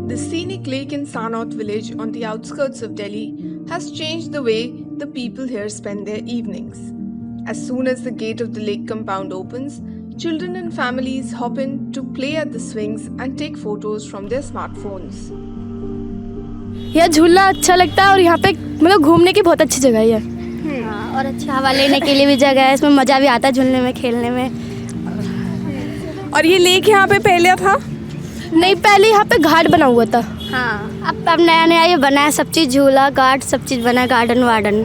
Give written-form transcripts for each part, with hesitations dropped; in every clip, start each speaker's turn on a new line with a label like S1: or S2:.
S1: The scenic lake in Sanoth village on the outskirts of Delhi has changed the way the people here spend their evenings. As soon as the gate of the lake compound opens, children and families hop in to play at the swings and take photos from their smartphones.
S2: यह झूला अच्छा लगता है और यहाँ पे मतलब घूमने की बहुत अच्छी जगह है।
S3: हाँ, और अच्छा हवा लेने के लिए भी जगह है, इसमें मज़ा भी आता है झूलने में, खेलने में।
S1: और ये लेक यहाँ पे पहले था?
S2: नहीं, पहले यहाँ पे घाट बना हुआ था।
S3: हाँ, अब नया नया ये बना है, सब चीज़ झूला घाट सब चीज़ बना है, गार्डन वार्डन।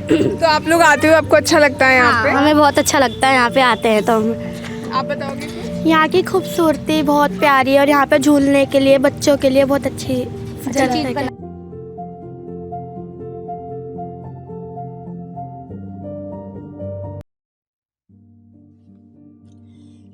S1: तो आप लोग आते हो, आपको अच्छा लगता है यहाँ पे?
S3: हमें बहुत अच्छा लगता है, यहाँ पे आते हैं तो हम।
S1: आप बताओगे?
S2: यहाँ की खूबसूरती बहुत प्यारी है और यहाँ पे झूलने के लिए बच्चों के लिए बहुत अच्छी
S3: चीज़
S2: है।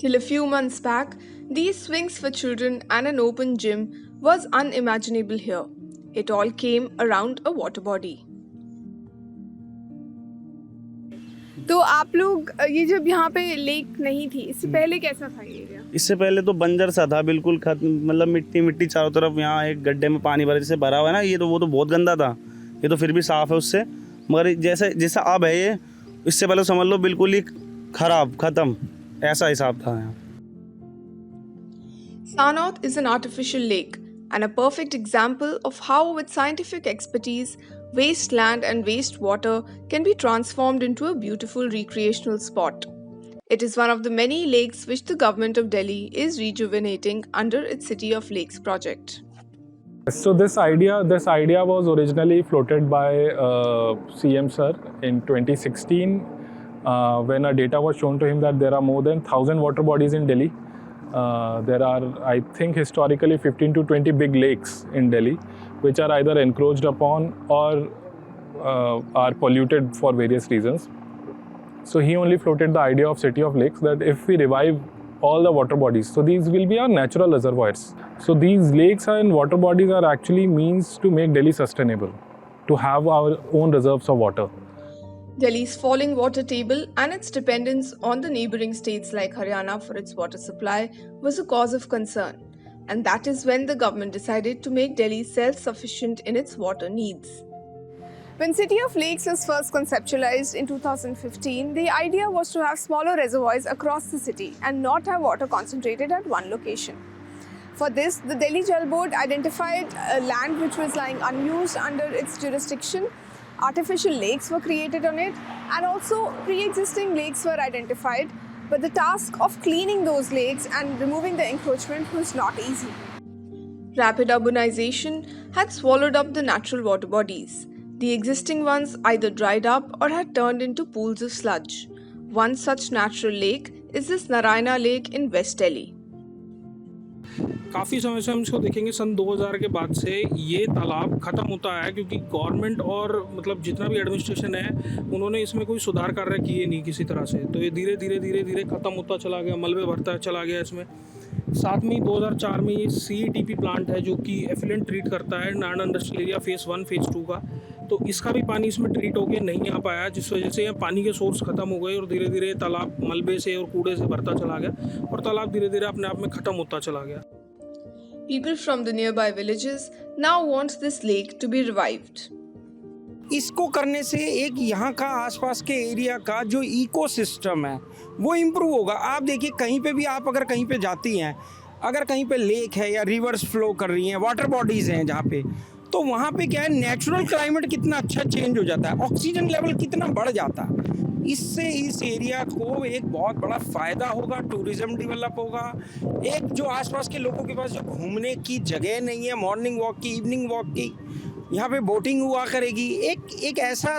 S1: Till a few months back, these swings for children and an open gym was unimaginable here. It all came around a water body. तो आप लोग ये जब यहाँ पे लेक नहीं थी, इससे पहले कैसा था ये एरिया?
S4: इससे पहले तो बंजर सा था, बिल्कुल खत्म, मतलब मिट्टी मिट्टी चारों तरफ। यहाँ एक गड्ढे में पानी भरा जैसे भरा हुआ है ना, ये तो वो तो बहुत गंदा था। ये तो फिर भी साफ है उससे, मगर जैसे जैसा अब है ये, इससे पहले समझ लो बिल्कुल ही खराब खत्म, ऐसा हिसाब था यहाँ।
S1: Sanoth is an artificial lake and a perfect example of how with scientific expertise, waste land and waste water can be transformed into a beautiful recreational spot. It is one of the many lakes which the government of Delhi is rejuvenating under its City of Lakes project.
S5: So this idea was originally floated by CM sir in 2016 when a data was shown to him that there are more than 1,000 water bodies in Delhi. There are, I think, historically 15 to 20 big lakes in Delhi, which are either encroached upon or are polluted for various reasons. So he only floated the idea of City of Lakes, that if we revive all the water bodies, so these will be our natural reservoirs. So these lakes and water bodies are actually means to make Delhi sustainable, to have our own reserves of water.
S1: Delhi's falling water table and its dependence on the neighbouring states like Haryana for its water supply was a cause of concern, and that is when the government decided to make Delhi self-sufficient in its water needs. When City of Lakes was first conceptualized in 2015, the idea was to have smaller reservoirs across the city and not have water concentrated at one location. For this, the Delhi Jal Board identified land which was lying unused under its jurisdiction. Artificial lakes were created on it, and also pre-existing lakes were identified, but the task of cleaning those lakes and removing the encroachment was not easy. Rapid urbanization had swallowed up the natural water bodies. The existing ones either dried up or had turned into pools of sludge. One such natural lake is this Naraina lake in West Delhi.
S6: काफ़ी समय से हम इसको देखेंगे, सन 2000 के बाद से ये तालाब ख़त्म होता है, क्योंकि गवर्नमेंट और मतलब जितना भी एडमिनिस्ट्रेशन है उन्होंने इसमें कोई सुधार कार्य किए नहीं किसी तरह से। तो ये धीरे धीरे ख़त्म होता चला गया, मलबे भरता चला गया इसमें। साथ में 2004 में ये CETP प्लांट है जो कि एफिलेंट ट्रीट करता है Narayan industrial area phase 1 phase 2 का, तो इसका भी पानी इसमें ट्रीट होकर नहीं आ पाया, जिस वजह से पानी के सोर्स ख़त्म हो गए और धीरे धीरे तालाब मलबे से और कूड़े से भरता चला गया और तालाब धीरे धीरे अपने आप में ख़त्म होता चला गया।
S1: People from the nearby villages now want this lake to be revived.
S7: इसको करने से एक यहाँ का आसपास के एरिया का जो इकोसिस्टम है वो इम्प्रूव होगा। आप देखिए कहीं पे भी आप अगर कहीं पे जाती हैं, अगर कहीं पे लेक है या रिवर्स फ्लो कर रही हैं, वाटर बॉडीज़ हैं जहाँ पे, तो वहाँ पे क्या है, नेचुरल क्लाइमेट कितना अच्छा चेंज हो जाता है, ऑक्सीजन लेवल कितना बढ़ जाता है। इससे इस एरिया को एक बहुत बड़ा फ़ायदा होगा, टूरिज़्म डेवलप होगा। एक जो आसपास के लोगों के पास जो घूमने की जगह नहीं है, मॉर्निंग वॉक की, इवनिंग वॉक की, यहाँ पे बोटिंग हुआ करेगी। एक ऐसा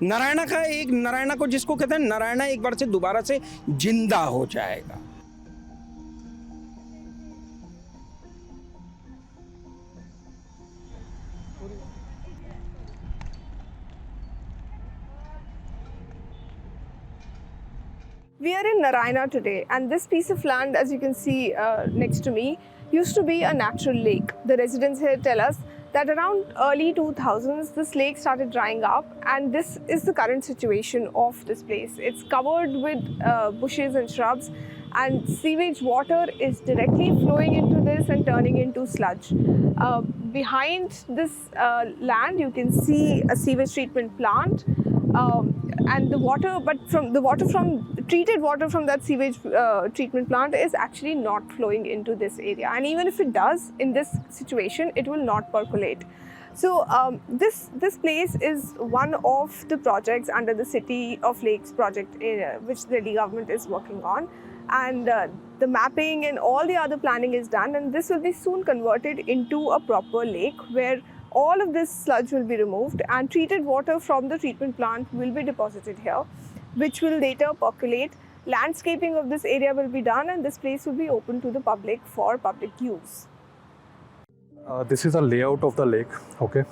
S7: नारायणा को जिसको कहते हैं नारायणा एक बार से दोबारा से जिंदा हो जाएगा।
S1: We are in Naraina today, and this piece of land, as you can see next to me, used to be a natural lake. The residents here tell us that around early 2000s, this lake started drying up, and this is the current situation of this place. It's covered with bushes and shrubs, and sewage water is directly flowing into this and turning into sludge. Behind this land, you can see a sewage treatment plant, and the water, but from the water from treated water from that sewage treatment plant is actually not flowing into this area. And even if it does, in this situation, it will not percolate. So this place is one of the projects under the City of Lakes project area, which the Delhi government is working on. And the mapping and all the other planning is done, and this will be soon converted into a proper lake where all of this sludge will be removed and treated water from the treatment plant will be deposited here, which will later percolate. Landscaping of this area will be done, and this place will be open to the public for public use.
S5: This is a layout of the lake. Okay,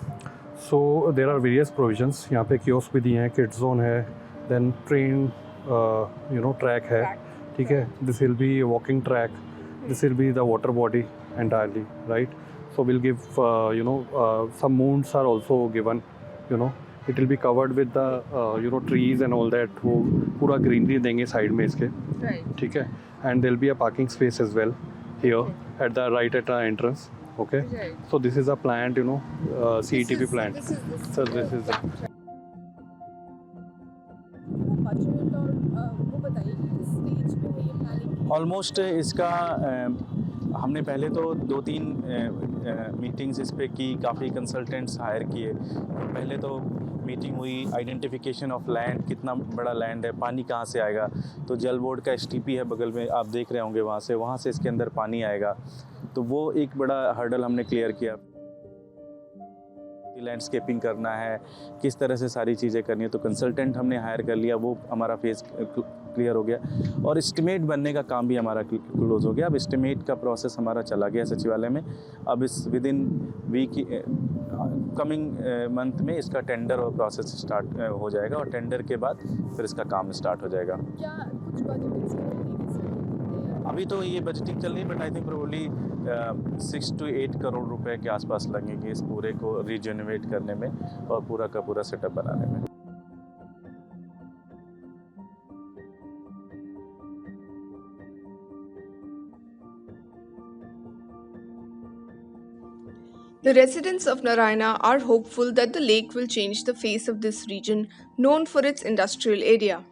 S5: so there are various provisions. यहाँ पे kiosks भी दिए हैं, kids zone है, then train track है, ठीक है. This will be a walking track. This will be the water body entirely, right? So we'll give some mounds are also given. It will be covered with the trees and all that. वो पूरा greenery देंगे side में इसके, ठीक है. And there will be a parking space as well here at the right at the entrance. Okay, so this is a plant, CETP plant. So this is
S4: almost इसका हमने पहले तो 2-3 मीटिंग्स इस पे की, काफ़ी कंसल्टेंट्स हायर किए. पहले तो मीटिंग हुई, आइडेंटिफिकेशन ऑफ लैंड, कितना बड़ा लैंड है, पानी कहाँ से आएगा. तो जल बोर्ड का STP है बगल में, आप देख रहे होंगे वहाँ से इसके अंदर पानी आएगा. तो वो एक बड़ा हर्डल हमने क्लियर किया. लैंडस्केपिंग करना है, किस तरह से सारी चीज़ें करनी है, तो कंसल्टेंट हमने हायर कर लिया, वो हमारा फेस क्लियर हो गया. और एस्टिमेट बनने का काम भी हमारा क्लोज हो गया. अब एस्टिमेट का प्रोसेस हमारा चला गया सचिवालय में. अब इस within week coming month में इसका टेंडर और प्रोसेस स्टार्ट हो जाएगा, और टेंडर के बाद फिर इसका काम स्टार्ट हो जाएगा. अभी तो ये बजटिंग चल रही है, but I think probably 6 to 8 crore रुपए के आसपास लगेंगे इस पूरे को रिजुवेनेट करने में और पूरा का पूरा सेटअप बनाने में.
S1: The residents of Naraina are hopeful that the lake will change the face of this region, known for its industrial area.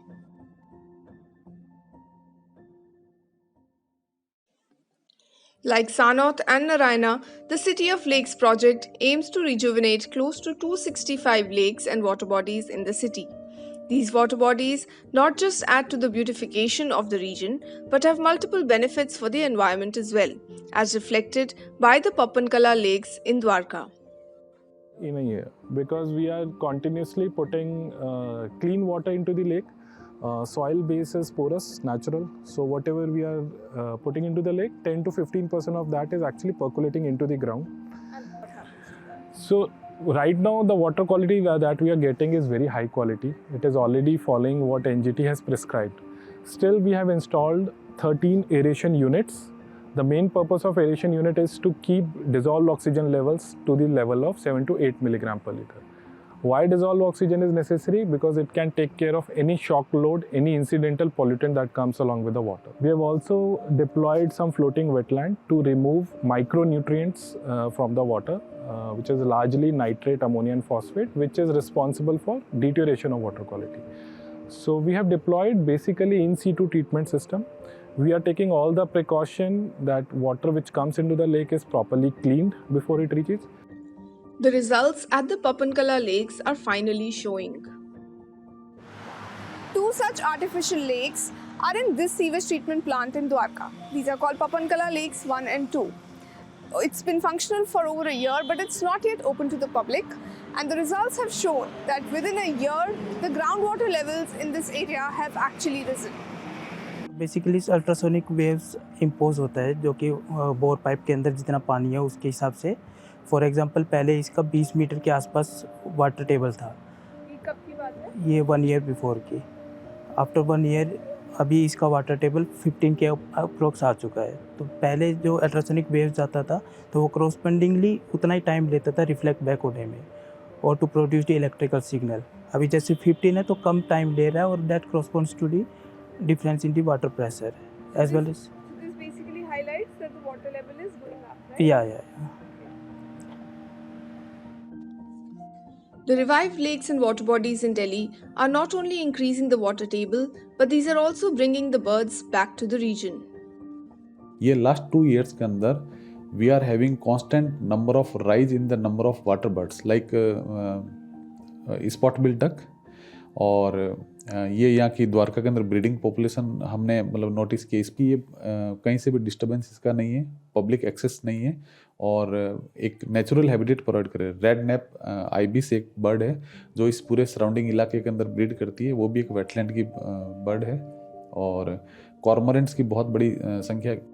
S1: Like Sanoth and Naraina, the City of Lakes project aims to rejuvenate close to 265 lakes and water bodies in the city. These water bodies not just add to the beautification of the region, but have multiple benefits for the environment as well, as reflected by the Pappankala lakes in Dwarka.
S5: In a year, because we are continuously putting clean water into the lake. Soil base is porous, natural. So whatever we are putting into the lake, 10 to 15% of that is actually percolating into the ground. So right now the water quality that we are getting is very high quality. It is already following what NGT has prescribed. Still, we have installed 13 aeration units. The main purpose of aeration unit is to keep dissolved oxygen levels to the level of 7 to 8 milligram per liter. Why dissolved oxygen is necessary? Because it can take care of any shock load, any incidental pollutant that comes along with the water. We have also deployed some floating wetland to remove micronutrients from the water, which is largely nitrate, ammonia and phosphate, which is responsible for deterioration of water quality. So we have deployed basically in situ treatment system. We are taking all the precaution that water which comes into the lake is properly cleaned before it reaches.
S1: The results at the Pappankala lakes are finally showing. 2 such artificial lakes are in this sewage treatment plant in Dwarka. These are called Pappankala Lakes 1 and 2. It's been functional for over a year, but it's not yet open to the public. And the results have shown that within a year, the groundwater levels in this area have actually risen.
S8: Basically ultrasonic waves impose होता है, जो कि bore pipe के अंदर जितना पानी है उसके हिसाब से. फॉर एग्जांपल पहले इसका 20 मीटर के आसपास वाटर टेबल था.
S1: ये कब की बात है?
S8: ये 1 ईयर बिफोर की. आफ्टर 1 ईयर अभी इसका वाटर टेबल 15 के अप्रोक्स आ चुका है. तो पहले जो अल्ट्रासोनिक वेव्स आता था तो वो क्रॉसपेंडिंगली उतना ही टाइम लेता था रिफ्लेक्ट बैक होने में और to produce the electrical signal. अभी जैसे 15 है तो कम टाइम ले रहा है, और that corresponds to the difference in the water pressure. as well as
S1: So this basically highlights that the water level is going up, right?
S8: yeah.
S1: The revived lakes and water bodies in Delhi are not only increasing the water table, but these are also bringing the birds back to the region.
S9: ये last 2 years के अंदर we are having constant number of rise in the number of water birds like spot bill duck और ये यहाँ की द्वारका के अंदर breeding population हमने मतलब नोटिस किया। इसकी ये कहीं से भी डिस्टर्बेंस इसका नहीं है, पब्लिक एक्सेस नहीं है और एक नेचुरल हैबिटेट प्रोवाइड करे। रेड नेप आइबिस एक बर्ड है जो इस पूरे सराउंडिंग इलाके के अंदर ब्रीड करती है, वो भी एक वेटलैंड की बर्ड है और कॉर्मोरेंट्स की बहुत बड़ी संख्या है।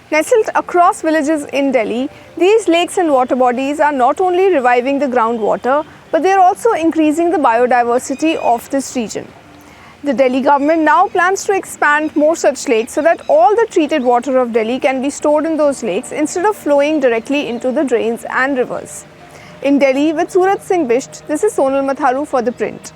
S1: Nestled across villages in Delhi, these lakes and water bodies are not only reviving the groundwater, but they are also increasing the biodiversity of this region. The Delhi government now plans to expand more such lakes so that all the treated water of Delhi can be stored in those lakes instead of flowing directly into the drains and rivers. In Delhi with Surat Singh Bisht, this is Sonal Matharu for The Print.